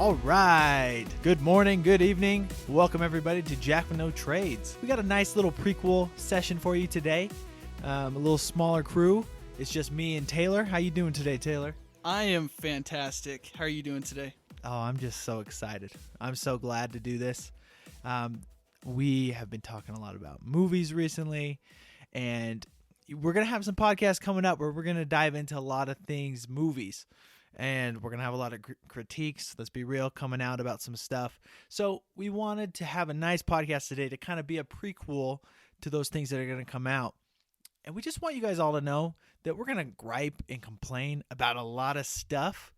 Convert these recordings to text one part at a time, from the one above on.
All right. Good morning, good evening. Welcome everybody to Jack with No Trades. We got a nice little prequel session for you today. A little smaller crew. It's just me and Taylor. How you doing today, Taylor? I am fantastic. How are you doing today? Oh, I'm just so excited. I'm so glad to do this. We have been talking a lot about movies recently, and we're going to have some podcasts coming up where we're going to dive into a lot of things, movies. And we're going to have a lot of critiques, let's be real, coming out about some stuff. So we wanted to have a nice podcast today to kind of be a prequel to those things that are going to come out. And we just want you guys all to know that we're going to gripe and complain about a lot of stuff.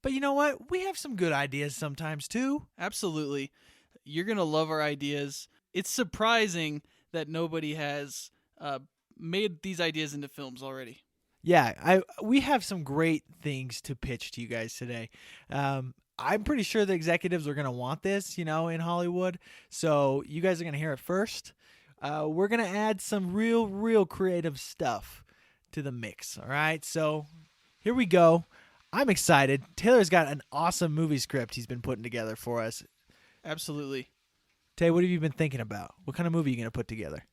But you know what? We have some good ideas sometimes too. Absolutely. You're going to love our ideas. It's surprising that nobody has made these ideas into films already. Yeah, we have some great things to pitch to you guys today. I'm pretty sure the executives are going to want this, in Hollywood. So you guys are going to hear it first. We're going to add some real creative stuff to the mix. All right, so here we go. I'm excited. Taylor's got an awesome movie script he's been putting together for us. Absolutely. Tay, what have you been thinking about? What kind of movie are you going to put together?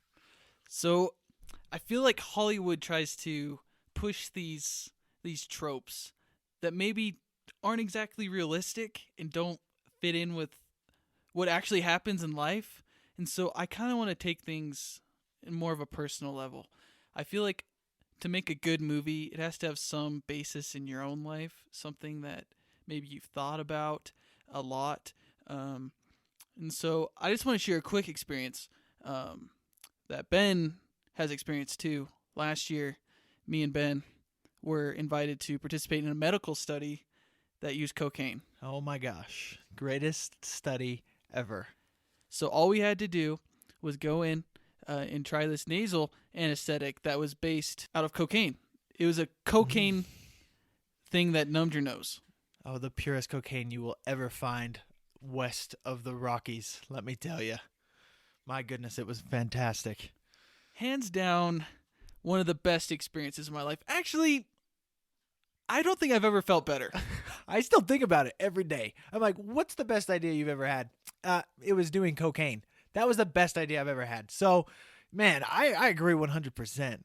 So I feel like Hollywood tries to push these tropes that maybe aren't exactly realistic and don't fit in with what actually happens in life. And so I kind of want to take things in more of a personal level. I feel like to make a good movie, it has to have some basis in your own life, something that maybe you've thought about a lot. And so I just want to share a quick experience that Ben has experienced too. Last year, me and Ben were invited to participate in a medical study that used cocaine. Oh my gosh. Greatest study ever. So all we had to do was go in and try this nasal anesthetic that was based out of cocaine. It was a cocaine thing that numbed your nose. Oh, the purest cocaine you will ever find west of the Rockies, let me tell you. My goodness, it was fantastic. Hands down, one of the best experiences of my life. Actually, I don't think I've ever felt better. I still think about it every day. I'm like, what's the best idea you've ever had? It was doing cocaine. That was the best idea I've ever had. So, man, I agree 100%.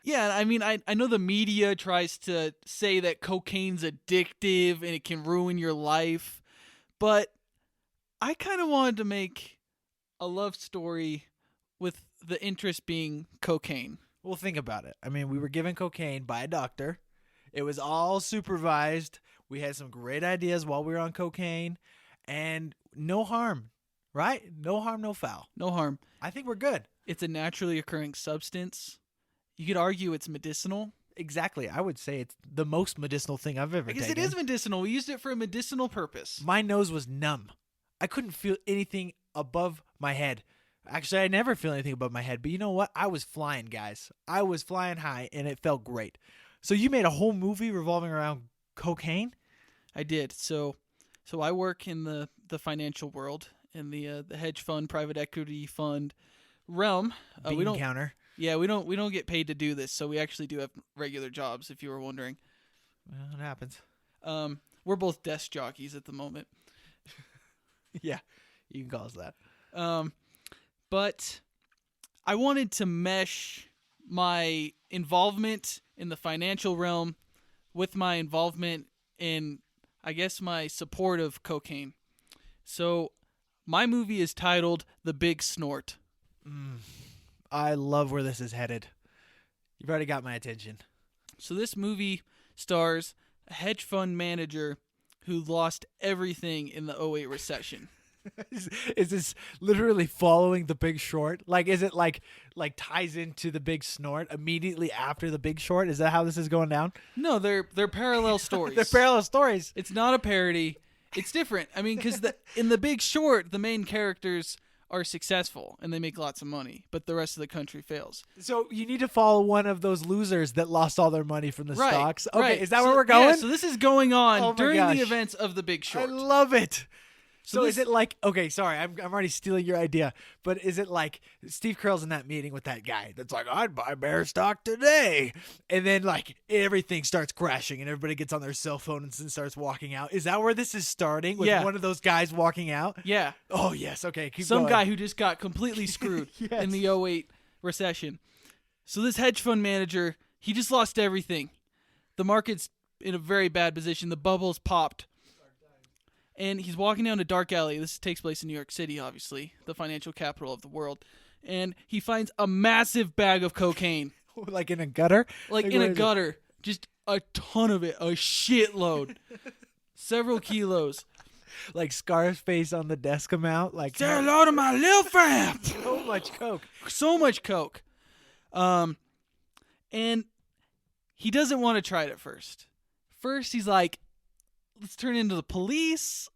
Yeah, I mean, I know the media tries to say that cocaine's addictive and it can ruin your life, but I kind of wanted to make a love story with the interest being cocaine. Well, think about it. I mean, we were given cocaine by a doctor. It was all supervised. We had some great ideas while we were on cocaine, and no harm, right? No harm, no foul. No harm. I think we're good. It's a naturally occurring substance. You could argue it's medicinal. Exactly. I would say it's the most medicinal thing I've ever taken. I guess it is medicinal. We used it for a medicinal purpose. My nose was numb. I couldn't feel anything above my head. Actually, I never feel anything above my head. But you know what? I was flying, guys. I was flying high, and it felt great. So you made a whole movie revolving around cocaine? I did. So I work in the financial world, in the hedge fund, private equity fund realm. We don't counter. Yeah, we don't get paid to do this. So we actually do have regular jobs, if you were wondering. Well, it happens. We're both desk jockeys at the moment. Yeah, you can call us that. But I wanted to mesh my involvement in the financial realm with my involvement in, I guess, my support of cocaine. So my movie is titled The Big Snort. I love where this is headed. You've already got my attention. So this movie stars a hedge fund manager who lost everything in the 2008 recession. Is this literally following The Big Short? Like, is it like ties into The Big Snort immediately after The Big Short? Is that how this is going down? No, they're parallel stories. They're parallel stories. It's not a parody. It's different. I mean, because in The Big Short, the main characters are successful and they make lots of money, but the rest of the country fails. So you need to follow one of those losers that lost all their money from the stocks. Okay, right. Is that where we're going? Yeah, so this is going on during the the events of The Big Short. I love it. So is it like, okay, sorry, I'm already stealing your idea, but is it like Steve Carell's in that meeting with that guy that's like, I'd buy Bear stock today, and then like everything starts crashing and everybody gets on their cell phones and starts walking out? Is that where this is starting, with one of those guys walking out? Yeah. Oh, yes, okay, keep Some going. guy who just got completely screwed Yes. in the '08 recession. So this hedge fund manager, he just lost everything. The market's in a very bad position. The bubble's popped. And he's walking down a dark alley. This takes place in New York City, obviously, the financial capital of the world. And he finds a massive bag of cocaine. Like in a gutter? Like in a gutter. Just a ton of it. A shitload. Several kilos. Like Scarface on the desk amount? Like, Say hello to my little friend. so much coke. So much coke. And he doesn't want to try it at first. First, he's like, let's turn into the police.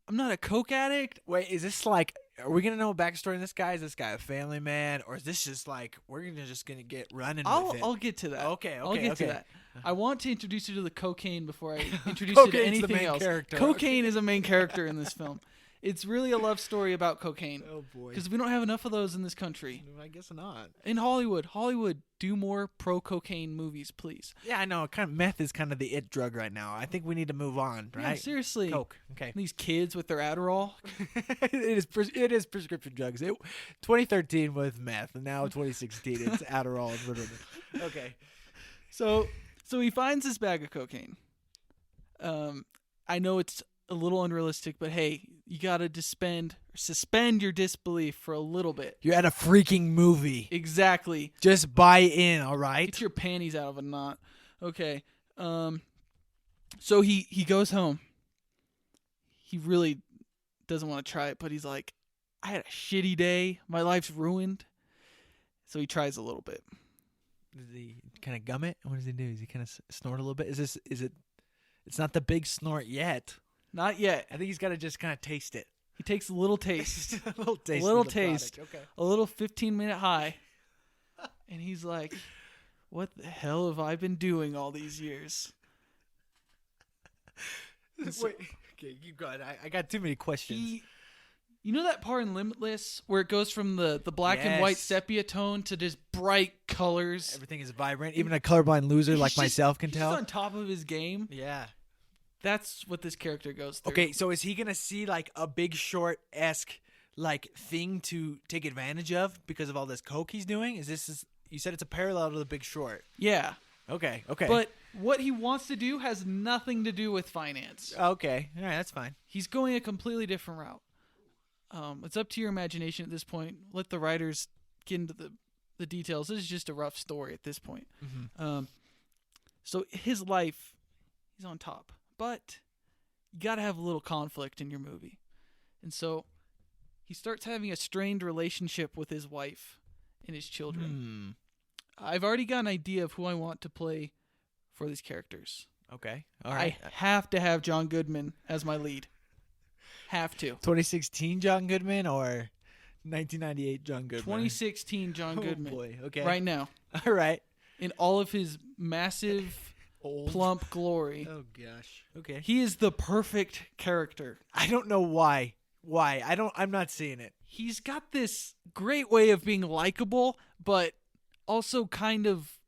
I'm not a coke addict. Wait, is this like, are we going to know a backstory on this guy? Is this guy a family man? Or is this just like, we're just going to get running with it? I'll get to that. Okay, I'll get okay. to that. I want to introduce you to the cocaine before I introduce you to Cocaine's the anything main else. character. Cocaine is a main character in this film. It's really a love story about cocaine. Oh, boy. Because we don't have enough of those in this country. I guess not. In Hollywood, do more pro-cocaine movies, please. Yeah, I know. Kind of meth is kind of the it drug right now. I think we need to move on, right? Yeah, seriously. Coke. Okay. These kids with their Adderall. it is prescription drugs. 2013 was meth, and now 2016 it's Adderall and Ritalin. Okay. So he finds this bag of cocaine. I know it's a little unrealistic, but hey, you gotta suspend your disbelief for a little bit. You're at a freaking movie. Exactly. Just buy in, all right? Get your panties out of a knot. Okay. So he goes home. He really doesn't want to try it, but he's like, I had a shitty day. My life's ruined. So he tries a little bit. Does he kind of gum it? What does he do? Does he kind of snort a little bit? Is it? It's not the big snort yet. Not yet. I think he's got to just kind of taste it. He takes a little taste. A little taste. A little of the taste. product. Okay. A little 15-minute high. And he's like, what the hell have I been doing all these years? Wait, okay, keep going. I got too many questions. You know that part in Limitless where it goes from the black and white Yes. sepia tone to just bright colors? Everything is vibrant. Even a colorblind loser like myself can he's tell. on top of his game. Yeah. That's what this character goes through. Okay, so is he gonna see like a Big Short-esque like thing to take advantage of because of all this coke he's doing? You said it's a parallel to the Big Short. Yeah. Okay. But what he wants to do has nothing to do with finance. Okay, all right, that's fine. He's going a completely different route. It's up to your imagination at this point. Let the writers get into the details. This is just a rough story at this point. Mm-hmm. So his life, he's on top. But you got to have a little conflict in your movie. And so he starts having a strained relationship with his wife and his children. I've already got an idea of who I want to play for these characters. Okay, all right. I have to have John Goodman as my lead. Have to. 2016 John Goodman or 1998 John Goodman? 2016 John Goodman. Oh boy. Okay. Right now. All right. In all of his massive, plump glory. Oh gosh. Okay. He is the perfect character. I don't know why. Why? I'm not seeing it. He's got this great way of being likable, but also kind of,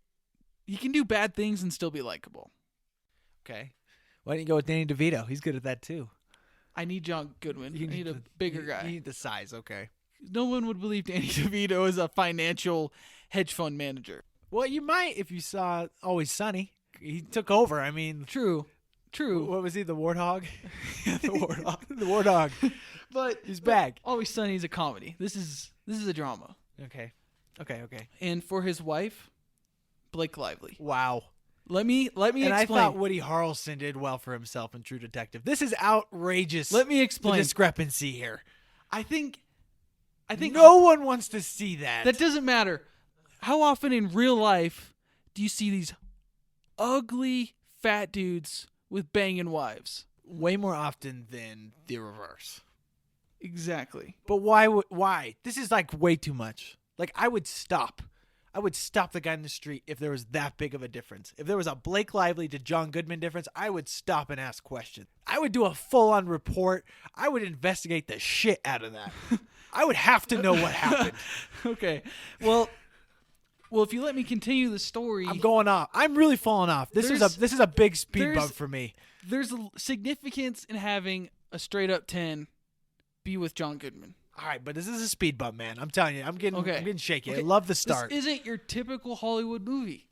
he can do bad things and still be likable. Okay. Why don't you go with Danny DeVito? He's good at that too. I need John Goodman. I need a the- bigger guy. You need the size. Okay. No one would believe Danny DeVito is a financial hedge fund manager. Well, you might if you saw Always Sunny. He took over. I mean, True. what was he? The warthog. The warthog. The warthog. But He's back. Always Sunny is a comedy. This is a drama. Okay. And for his wife, Blake Lively. Wow. Let me explain. And I thought Woody Harrelson did well for himself in True Detective. This is outrageous. Let me The explain. discrepancy here. I think no one wants to see that. that doesn't matter. How often in real life do you see these ugly fat dudes with banging wives? Way more often than the reverse. Exactly. But why? Why? This is like way too much. Like I would stop I would stop the guy in the street if there was that big of a difference. If there was a Blake Lively to John Goodman difference, I would stop and ask questions. I would do a full-on report. I would investigate the shit out of that. I would have to know what happened. Okay. Well, if you let me continue the story, I'm going off. I'm really falling off. This is a big speed bump for me. There's a significance in having a straight up 10 be with John Goodman. All right, but this is a speed bump, man. I'm telling you, I'm getting shaky. Okay. I love the start. This isn't your typical Hollywood movie.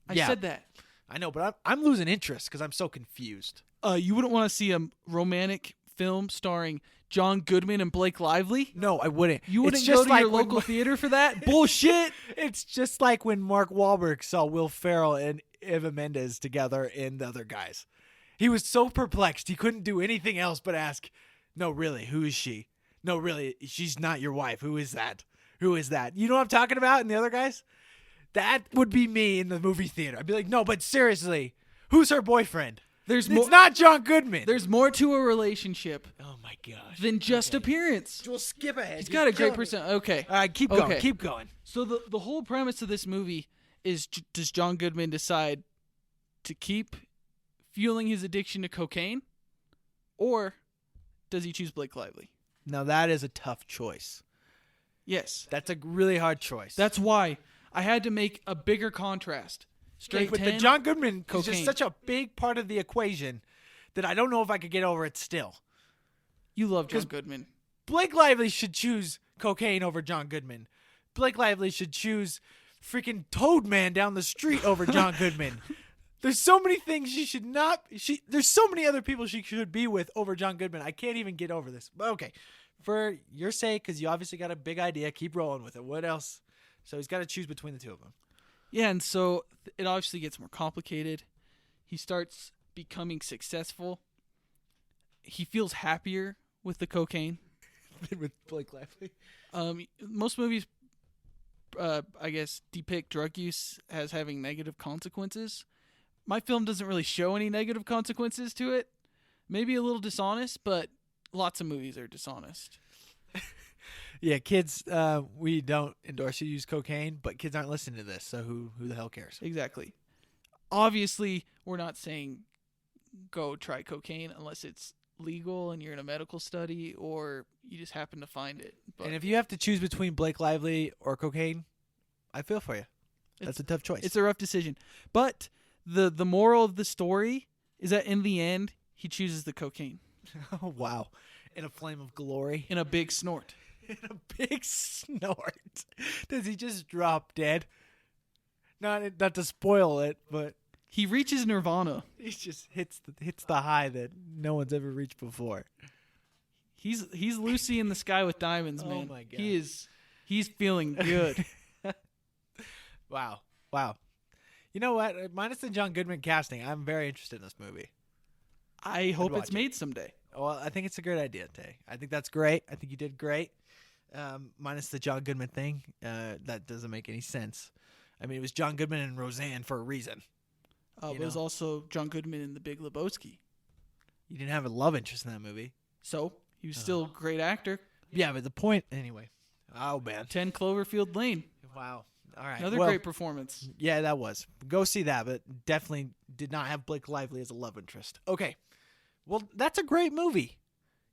I said that. I know, but I'm losing interest because I'm so confused. You wouldn't want to see a romantic film starring John Goodman and Blake Lively? No, I wouldn't. You wouldn't go to your local theater for that? Bullshit! It's just like when Mark Wahlberg saw Will Ferrell and Eva Mendes together in The Other Guys. He was so perplexed. He couldn't do anything else but ask, no, really, who is she? No, really, she's not your wife. Who is that? Who is that? You know what I'm talking about in The Other Guys? That would be me in the movie theater. I'd be like, no, but seriously, who's her boyfriend? It's not John Goodman. There's more to a relationship Oh, my gosh. than just appearance. We'll skip ahead. He's got a great person. Okay. All right, keep going. Okay. Keep going. So the whole premise of this movie is, does John Goodman decide to keep fueling his addiction to cocaine, or does he choose Blake Lively? Now, that is a tough choice. Yes. That's a really hard choice. That's why I had to make a bigger contrast. Straight but 10, the John Goodman is just cocaine. such a big part of the equation that I don't know if I could get over it still. You love John Goodman. Blake Lively should choose cocaine over John Goodman. Blake Lively should choose freaking Toad Man down the street over John Goodman. There's so many things she should not. There's so many other people she should be with over John Goodman. I can't even get over this. But okay, for your sake, because you obviously got a big idea, keep rolling with it. What else? So he's got to choose between the two of them. Yeah, and so it obviously gets more complicated. He starts becoming successful. He feels happier with the cocaine. With Blake Lively. Most movies, I guess, depict drug use as having negative consequences. My film doesn't really show any negative consequences to it. Maybe a little dishonest, but lots of movies are dishonest. Yeah, kids, we don't endorse you to use cocaine, but kids aren't listening to this, so who the hell cares? Exactly. Obviously, we're not saying go try cocaine unless it's legal and you're in a medical study or you just happen to find it. But And if you have to choose between Blake Lively or cocaine, I feel for you. That's a tough choice. It's a rough decision. But the moral of the story is that in the end, he chooses the cocaine. Oh, wow. In a flame of glory. In a big snort. In a big snort. Does he just drop dead? Not to spoil it, but He reaches nirvana. he just hits the high that no one's ever reached before. He's Lucy in the Sky with Diamonds, Oh man. my God. He's feeling good. Wow. You know what? Minus the John Goodman casting, I'm very interested in this movie. I hope watch it's it. made someday. Well, I think it's a great idea, Tay. I think that's great. I think you did great. Minus the John Goodman thing, that doesn't make any sense. I mean, it was John Goodman and Roseanne for a reason. But it was also John Goodman in The Big Lebowski. You didn't have a love interest in that movie. So he was still a great actor. Yeah, but the point, anyway. Oh, man. 10 Cloverfield Lane. Wow. All right. Another Well, great performance. Yeah, that was. Go see that, but definitely did not have Blake Lively as a love interest. Okay. Well, that's a great movie.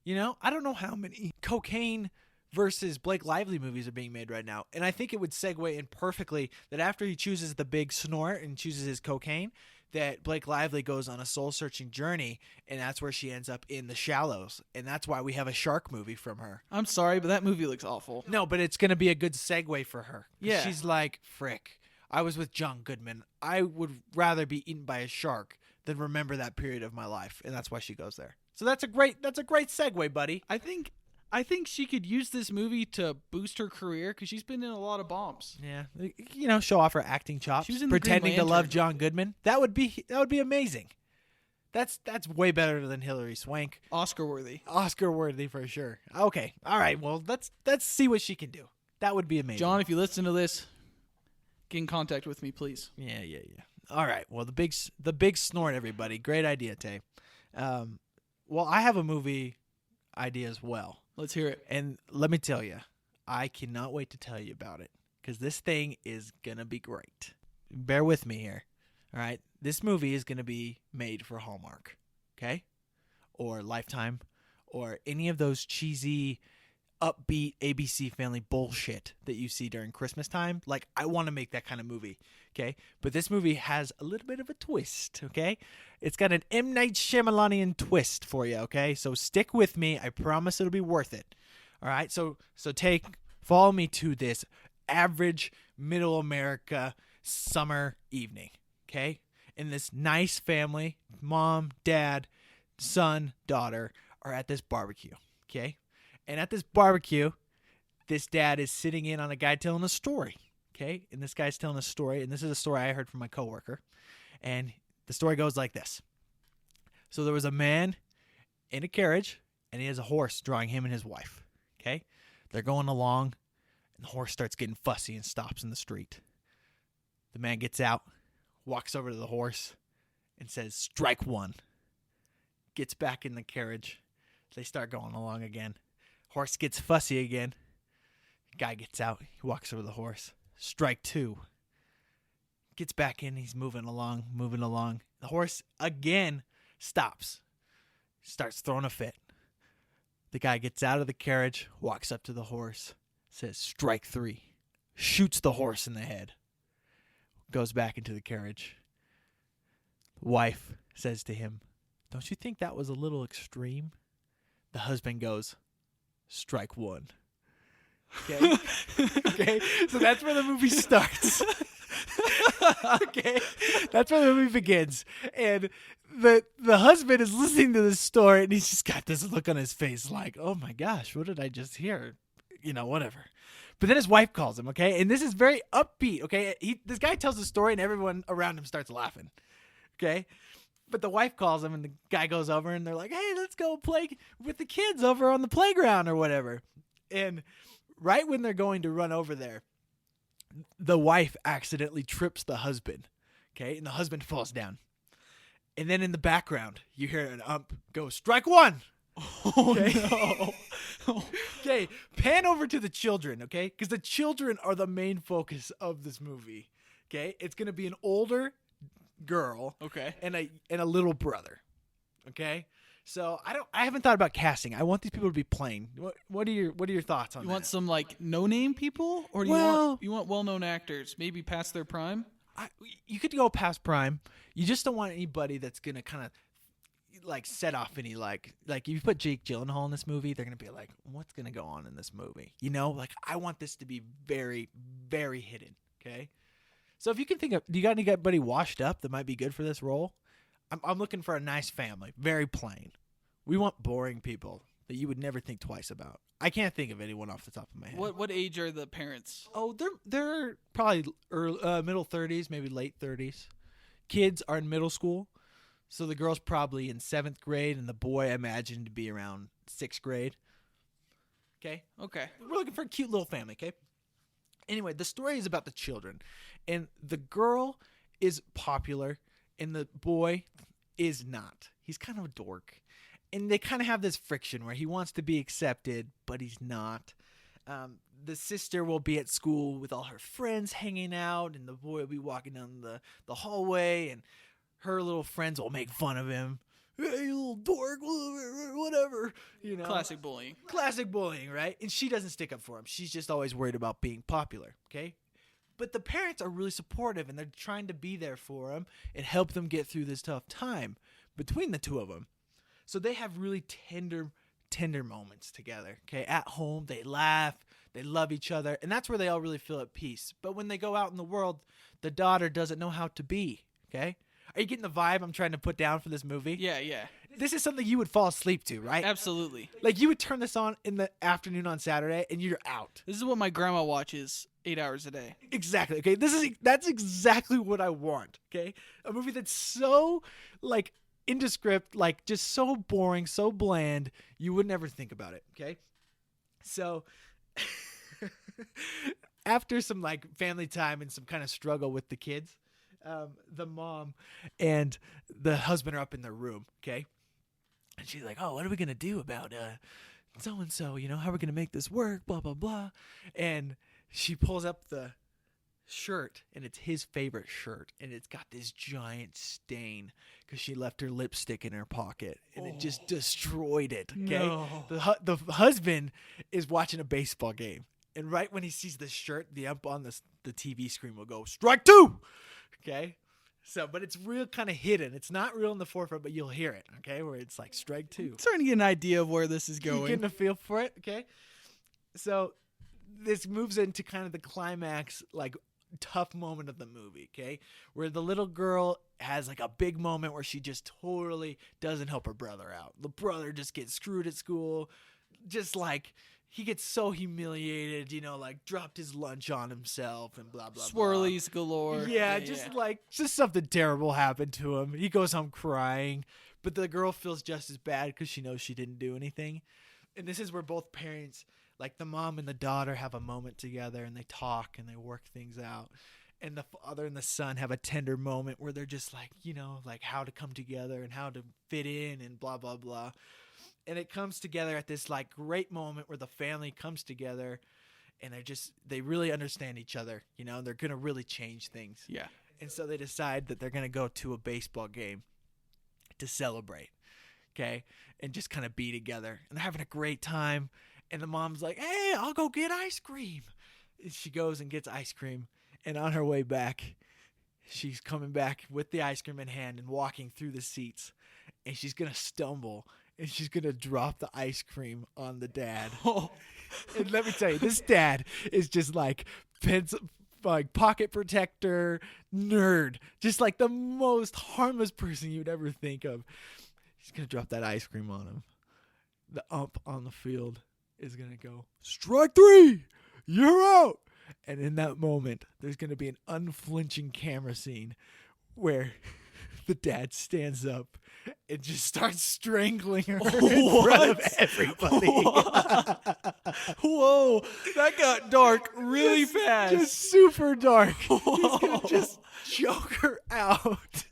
You know, I don't know how many cocaine versus Blake Lively movies are being made right now. And I think it would segue in perfectly that after he chooses the big snort and chooses his cocaine, that Blake Lively goes on a soul-searching journey, and that's where she ends up in The Shallows. And that's why we have a shark movie from her. I'm sorry, but that movie looks awful. No, but it's going to be a good segue for her. Yeah. She's like, frick, I was with John Goodman. I would rather be eaten by a shark than remember that period of my life. And that's why she goes there. So that's a great segue, buddy. I think she could use this movie to boost her career because she's been in a lot of bombs. Yeah. You know, show off her acting chops. She was in The pretending Green to love Lantern. John Goodman. That would be amazing. That's way better than Hilary Swank. Oscar worthy. Oscar worthy for sure. Okay. All right. Well, let's see what she can do. That would be amazing. John, if you listen to this, get in contact with me, please. Yeah. All right. Well, the big snort, everybody. Great idea, Tay. Well, I have a movie idea as well. Let's hear it. And let me tell you, I cannot wait to tell you about it. because this thing is going to be great. Bear with me here. All right? This movie is going to be made for Hallmark, okay? Or Lifetime, or any of those cheesy, upbeat ABC Family bullshit that you see during Christmas time. Like, I want to make that kind of movie, okay? But this movie has a little bit of a twist, okay? It's got an M. Night Shyamalanian twist for you, okay? So stick with me. I promise it'll be worth it. All right? So follow me to this average middle America summer evening, okay? In this nice family, mom, dad, son, daughter are at this barbecue, okay? And at this barbecue, this dad is sitting in on a guy telling a story, okay? And this guy's telling a story, and this is a story I heard from my coworker. And the story goes like this. So there was a man in a carriage, and he has a horse drawing him and his wife, okay? They're going along, and the horse starts getting fussy and stops in the street. The man gets out, walks over to the horse, and says, "Strike one." Gets back in the carriage. They start going along again. Horse gets fussy again. Guy gets out. He walks over the horse. "Strike two." Gets back in. He's moving along. The horse again stops. Starts throwing a fit. The guy gets out of the carriage, walks up to the horse, says, "Strike three." Shoots the horse in the head. Goes back into the carriage. Wife says to him, "Don't you think that was a little extreme?" The husband goes, "Strike one." Okay? Okay? So that's where the movie starts. Okay? That's where the movie begins. And the husband is listening to this story, and he's just got this look on his face like, "Oh my gosh, what did I just hear?" Whatever. But then his wife calls him, okay? And this is very upbeat, okay? This guy tells the story, and everyone around him starts laughing, okay? But the wife calls him, and the guy goes over, and they're like, "Hey, let's go play with the kids over on the playground or whatever." And right when they're going to run over there, the wife accidentally trips the husband, okay? And the husband falls down. And then in the background, you hear an ump go, "Strike one." Oh, Okay? no. Okay, pan over to the children, okay? Because the children are the main focus of this movie, okay? It's going to be an older girl Okay. and a little brother, okay? So I haven't thought about casting. I want these people to be plain. What are your thoughts on You that? want some like no-name people, or do you want well-known actors, maybe past their prime? You could go past prime. You just don't want anybody that's gonna kind of like set off any like if you put Jake Gyllenhaal in this movie, they're gonna be like, "What's gonna go on in this movie?" Like I want this to be very, very hidden. Okay, so if you can think of, do you got anybody washed up that might be good for this role? I'm looking for a nice family, very plain. We want boring people that you would never think twice about. I can't think of anyone off the top of my head. What age are the parents? Oh, they're probably middle 30s, maybe late 30s. Kids are in middle school, so the girl's probably in 7th grade, and the boy I imagine to be around 6th grade. Okay? Okay. We're looking for a cute little family, okay? Anyway, the story is about the children, and the girl is popular, and the boy is not. He's kind of a dork. And they kind of have this friction where he wants to be accepted, but he's not. The sister will be at school with all her friends hanging out, and the boy will be walking down the hallway, and her little friends will make fun of him. "Hey, you little dork, whatever." Classic bullying. Classic bullying, right? And she doesn't stick up for him. She's just always worried about being popular, okay? But the parents are really supportive, and they're trying to be there for him and help them get through this tough time between the two of them. So they have really tender moments together, okay? At home, they laugh, they love each other, and that's where they all really feel at peace. But when they go out in the world, the daughter doesn't know how to be, okay? Are you getting the vibe I'm trying to put down for this movie? Yeah. This is something you would fall asleep to, right? Absolutely. Like you would turn this on in the afternoon on Saturday, and you're out. This is what my grandma watches 8 hours a day. Exactly. Okay. That's exactly what I want. Okay. A movie that's so like indescript, like just so boring, so bland, you would never think about it. Okay. So after some like family time and some kind of struggle with the kids, the mom and the husband are up in their room. Okay. And she's like, "Oh, what are we going to do about so-and-so? How are we going to make this work? Blah, blah, blah." And she pulls up the shirt, and it's his favorite shirt, and it's got this giant stain because she left her lipstick in her pocket, and it just destroyed it. Okay, No. the husband is watching a baseball game, and right when he sees the shirt, the ump on the TV screen will go strike two. Okay, so but it's real kind of hidden. It's not real in the forefront, but you'll hear it. Okay, where it's like strike two. I'm starting to get an idea of where this is You going. getting a feel for it? Okay, so this moves into kind of the climax, like tough moment of the movie, okay? Where the little girl has like a big moment where she just totally doesn't help her brother out. The brother just gets screwed at school, just like he gets so humiliated, like dropped his lunch on himself and blah blah Swirlies galore. yeah, just something terrible happened to him. He goes home crying, but the girl feels just as bad because she knows she didn't do anything. And this is where both parents, like the mom and the daughter, have a moment together and they talk and they work things out. And the father and the son have a tender moment where they're just like, like how to come together and how to fit in and blah, blah, blah. And it comes together at this like great moment where the family comes together and they really understand each other. They're going to really change things. Yeah. And so they decide that they're going to go to a baseball game to celebrate. Okay. And just kind of be together. And they're having a great time. And the mom's like, hey, I'll go get ice cream. And she goes and gets ice cream. And on her way back, she's coming back with the ice cream in hand and walking through the seats. And she's going to stumble. And she's going to drop the ice cream on the dad. And let me tell you, this dad is just like pocket protector nerd. Just like the most harmless person you'd ever think of. He's going to drop that ice cream on him. The ump on the field is going to go, strike three, you're out. And in that moment, there's going to be an unflinching camera scene where the dad stands up and just starts strangling her in front of everybody. Whoa, that got dark really fast. Just super dark. He's going to just choke her out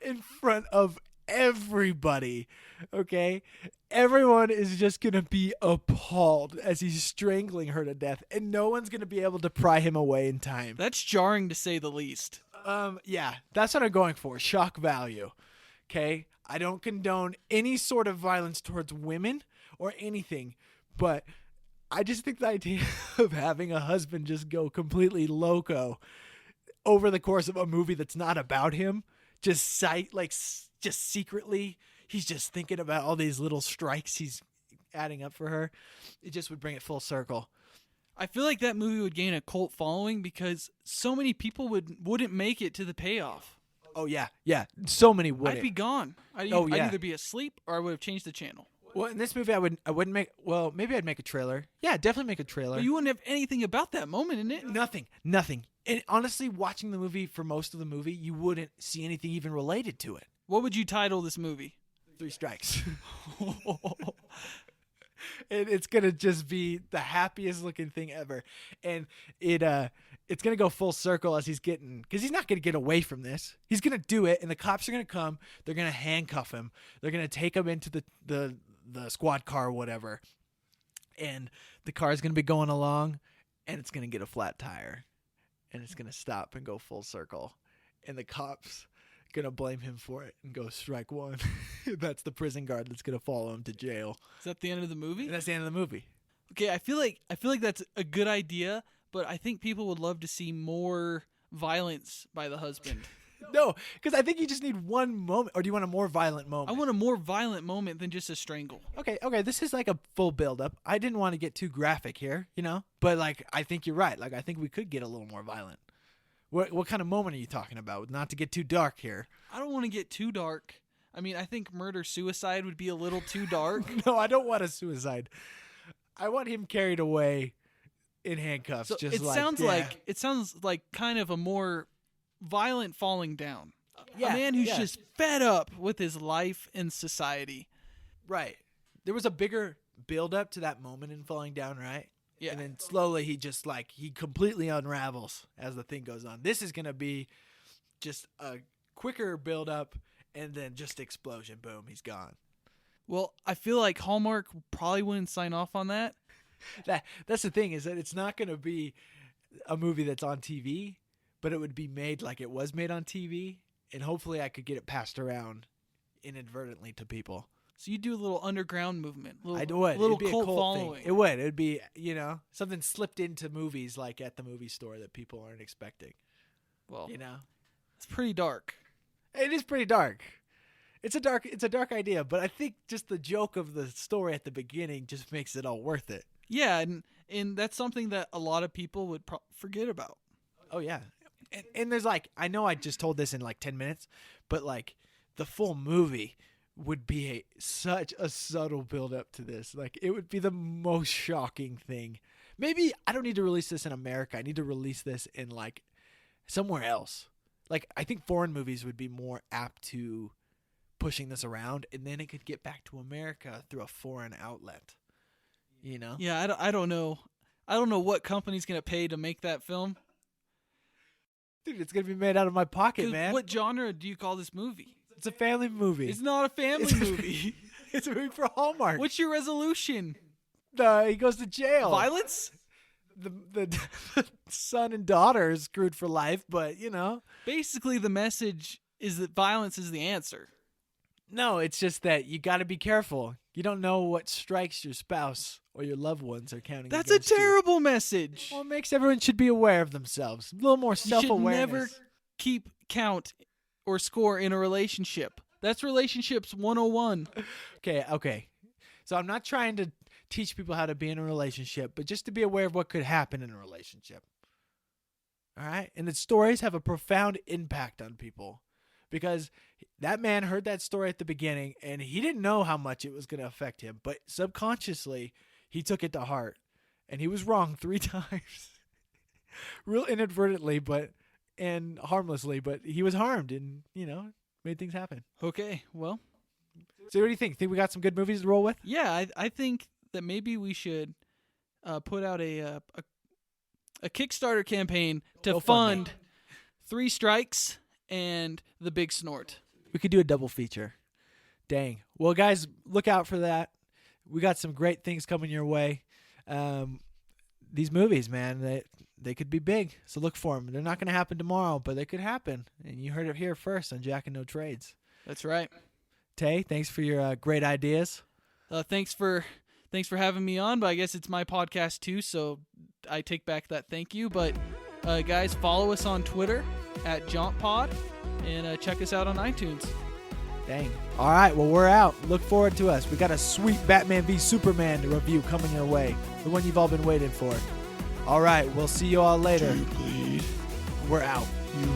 in front of everybody. Okay, everyone is just gonna be appalled as he's strangling her to death, and no one's gonna be able to pry him away in time. That's jarring to say the least. Yeah, that's what I'm going for. Shock value. Okay, I don't condone any sort of violence towards women or anything, but I just think the idea of having a husband just go completely loco over the course of a movie that's not about him, just secretly. He's just thinking about all these little strikes he's adding up for her. It just would bring it full circle. I feel like that movie would gain a cult following because so many people wouldn't make it to the payoff. Oh, yeah. So many wouldn't. I'd be gone. I'd either be asleep or I would have changed the channel. Well, in this movie, I wouldn't make. Well, maybe I'd make a trailer. Yeah, definitely make a trailer. But you wouldn't have anything about that moment in it. Nothing. And honestly, watching the movie for most of the movie, you wouldn't see anything even related to it. What would you title this movie? 3 strikes. It's gonna just be the happiest looking thing ever, and it's gonna go full circle as because he's not gonna get away from this. He's gonna do it, and the cops are gonna come. They're gonna handcuff him. They're gonna take him into the squad car or whatever, and the car is gonna be going along, and it's gonna get a flat tire, and it's gonna stop and go full circle, and the cops gonna blame him for it and go strike one. That's the prison guard that's gonna follow him to jail. Is that the end of the movie? And that's the end of the movie. Okay, I feel like that's a good idea, but I think people would love to see more violence by the husband. No, because I think you just need one moment. Or do you want a more violent moment? I want a more violent moment than just a strangle. Okay. This is like a full build-up. I didn't want to get too graphic here, but like I think you're right. Like I think we could get a little more violent. What kind of moment are you talking about? Not to get too dark here. I don't want to get too dark. I mean, I think murder-suicide would be a little too dark. No, I don't want a suicide. I want him carried away in handcuffs. So it sounds like kind of a more violent falling down. A man who's just fed up with his life and society. Right. There was a bigger build-up to that moment in falling down, right? Yeah. And then slowly he completely unravels as the thing goes on. This is going to be just a quicker build up and then just explosion. Boom. He's gone. Well, I feel like Hallmark probably wouldn't sign off on that. That's the thing is that it's not going to be a movie that's on TV, but it would be made like it was made on TV, and hopefully I could get it passed around inadvertently to people. So you do a little underground movement. I would. Little It'd be cult a cult following. thing. It would. It'd be, something slipped into movies like at the movie store that people aren't expecting. Well, it's pretty dark. It is pretty dark. It's a dark idea, but I think just the joke of the story at the beginning just makes it all worth it. Yeah, and that's something that a lot of people would forget about. Oh yeah. And there's I know I just told this in 10 minutes, but the full movie would be such a subtle build up to this. It would be the most shocking thing. Maybe I don't need to release this in America. I need to release this in somewhere else. I think foreign movies would be more apt to pushing this around, and then it could get back to America through a foreign outlet. Yeah, I don't know. I don't know what company's gonna pay to make that film. Dude, it's gonna be made out of my pocket, man. What genre do you call this movie? It's a family movie. It's not a family movie. It's a movie for Hallmark. What's your resolution? He goes to jail. Violence? The son and daughter is screwed for life, but Basically, the message is that violence is the answer. No, it's just that you got to be careful. You don't know what strikes your spouse or your loved ones are counting. That's a terrible message. Well, it makes everyone should be aware of themselves. A little more self-awareness. You should never keep count or score in a relationship. That's relationships 101. Okay. So I'm not trying to teach people how to be in a relationship, but just to be aware of what could happen in a relationship. All right? And the stories have a profound impact on people. Because that man heard that story at the beginning, and he didn't know how much it was going to affect him. But subconsciously, he took it to heart. And he was wrong 3 times. Real inadvertently, and harmlessly. But he was harmed and, made things happen. Okay, well. So what do you think? Think we got some good movies to roll with? Yeah, I think that maybe we should put out a Kickstarter campaign to fund 3 Strikes and The Big Snort. We could do a double feature. Dang. Well, guys, look out for that. We got some great things coming your way. These movies, man, they could be big. So look for them. They're not going to happen tomorrow, but they could happen. And you heard it here first on Jack and No Trades. That's right. Tay, thanks for your great ideas. Thanks for having me on, but I guess it's my podcast too, so I take back that thank you. But guys, follow us on Twitter at JauntPod and check us out on iTunes. Dang. All right, well, we're out. Look forward to us. We got a sweet Batman v Superman review coming your way, the one you've all been waiting for. All right, we'll see you all later. Please. We're out. You